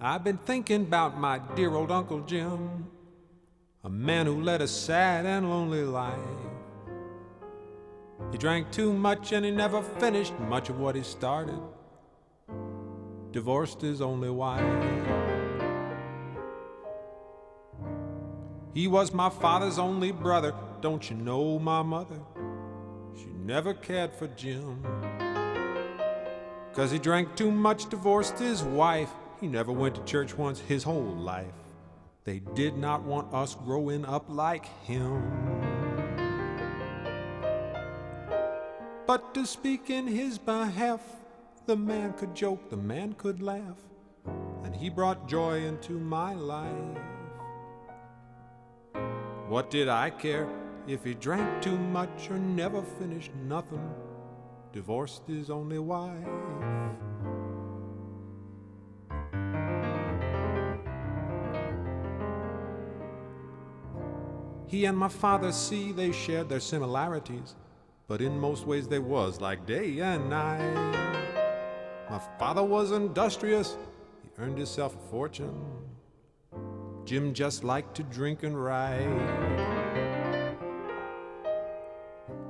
I've been thinking about my dear old Uncle Jim, a man who led a sad and lonely life. He drank too much and he never finished much of what he started. Divorced his only wife. He was my father's only brother. Don't you know my mother? She never cared for Jim. 'Cause he drank too much, divorced his wife. He never went to church once his whole life. They did not want us growing up like him. But to speak in his behalf, the man could joke, the man could laugh, and he brought joy into my life. What did I care if he drank too much or never finished nothing? Divorced his only wife. He and my father, see, they shared their similarities, but in most ways they was like day and night. My father was industrious, he earned himself a fortune. Jim just liked to drink and ride.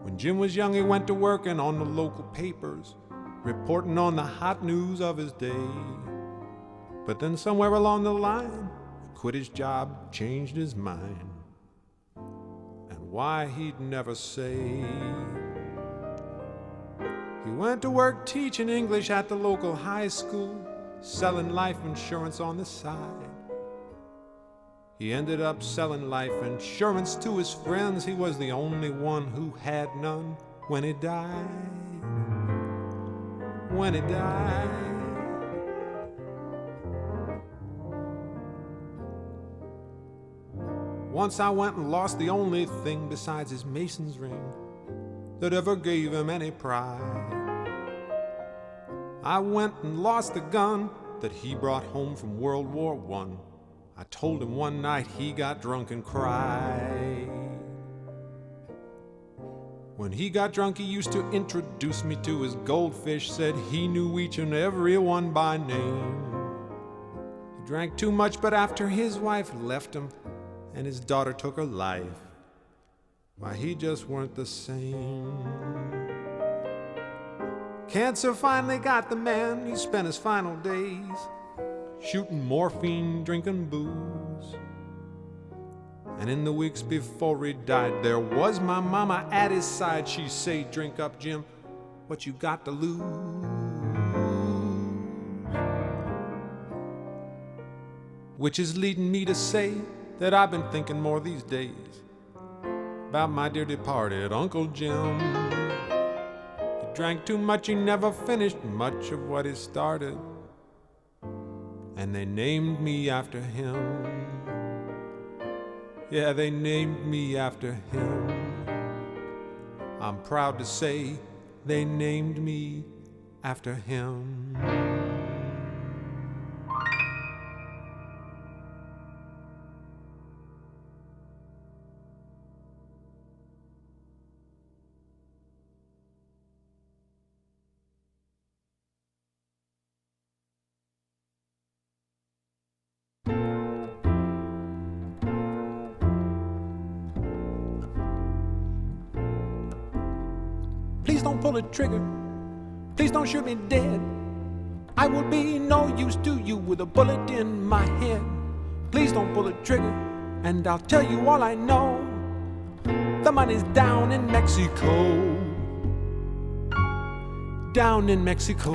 When Jim was young, he went to working on the local papers, reporting on the hot news of his day. But then somewhere along the line, he quit his job, changed his mind. Why, he'd never say. He went to work teaching English at the local high school, selling life insurance on the side. He ended up selling life insurance to his friends. He was the only one who had none when he died. When he died. Once I went and lost the only thing besides his Mason's ring that ever gave him any pride. I went and lost the gun that he brought home from World War I. I told him one night he got drunk and cried. When he got drunk, he used to introduce me to his goldfish, said he knew each and every one by name. He drank too much, but after his wife left him and his daughter took her life, why, he just weren't the same. Cancer finally got the man. He spent his final days shooting morphine, drinking booze. And in the weeks before he died, there was my mama at his side. She say, drink up, Jim, what you got to lose? Which is leading me to say that I've been thinking more these days about my dear departed Uncle Jim. He drank too much, he never finished much of what he started, and they named me after him. Yeah, they named me after him. I'm proud to say they named me after him. Please don't pull a trigger. Please don't shoot me dead. I will be no use to you with a bullet in my head. Please don't pull a trigger, and I'll tell you all I know. The money's down in Mexico. Down in Mexico.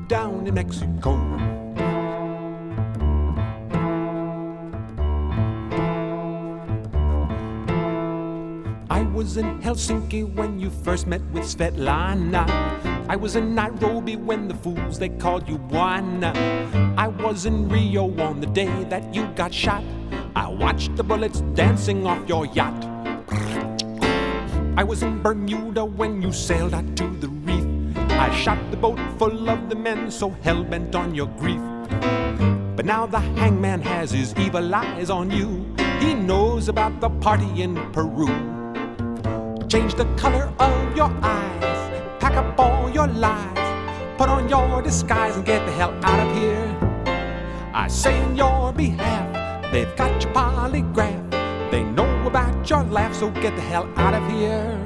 Down in Mexico. I was in Helsinki when you first met with Svetlana. I was in Nairobi when the fools, they called you Buana. I was in Rio on the day that you got shot. I watched the bullets dancing off your yacht. I was in Bermuda when you sailed out to the reef. I shot the boat full of the men so hell-bent on your grief. But now the hangman has his evil eyes on you. He knows about the party in Peru. Change the color of your eyes, pack up all your lies, Put on your disguise and get the hell out of here. I say in your behalf, they've got your polygraph. They know about your laugh, so get the hell out of here.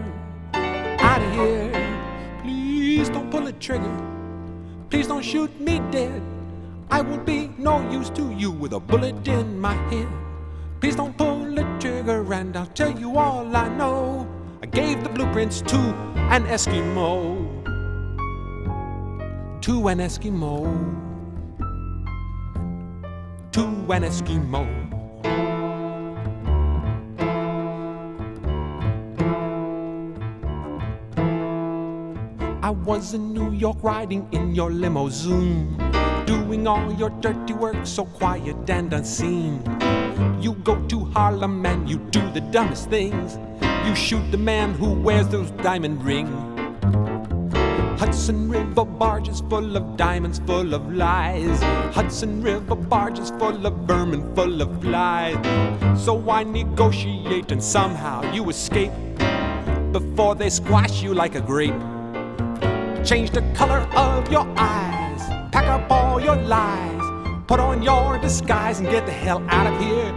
Out of here. Please don't pull the trigger. Please don't shoot me dead. I won't be no use to you with a bullet in my head. Please don't pull the trigger and I'll tell you all I know. I gave the blueprints to an Eskimo. To an Eskimo. To an Eskimo. I was in New York riding in your limousine, doing all your dirty work so quiet and unseen. You go to Harlem and you do the dumbest things. You shoot the man who wears those diamond rings. Hudson River barges full of diamonds, full of lies. Hudson River barges full of vermin, full of flies. So I negotiate and somehow you escape before they squash you like a grape. Change the color of your eyes, pack up all your lies, put on your disguise and get the hell out of here.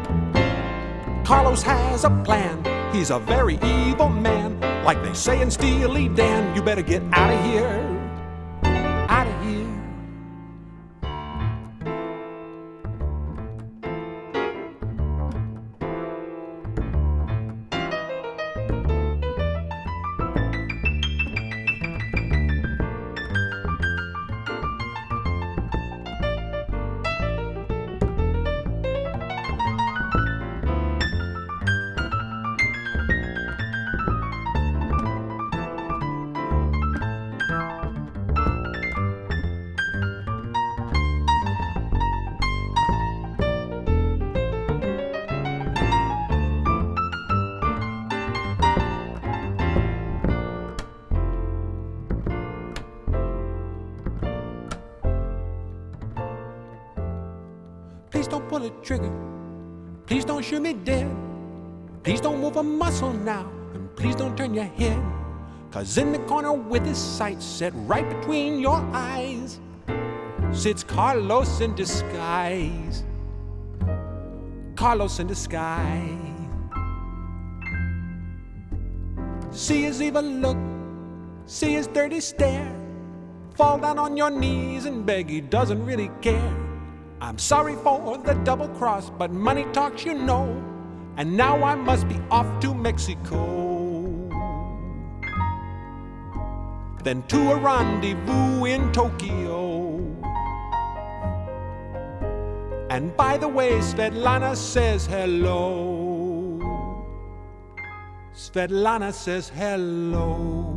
Carlos has a plan, he's a very evil man. Like they say in Steely Dan, you better get out of here. Out of here. Please don't pull the trigger. Please don't shoot me dead. Please don't move a muscle now. And please don't turn your head. 'Cause in the corner with his sights set right between your eyes sits Carlos in disguise. Carlos in disguise. See his evil look. See his dirty stare. Fall down on your knees and beg, he doesn't really care. I'm sorry for the double cross, but money talks, you know. And now I must be off to Mexico. Then to a rendezvous in Tokyo. And by the way, Svetlana says hello. Svetlana says hello.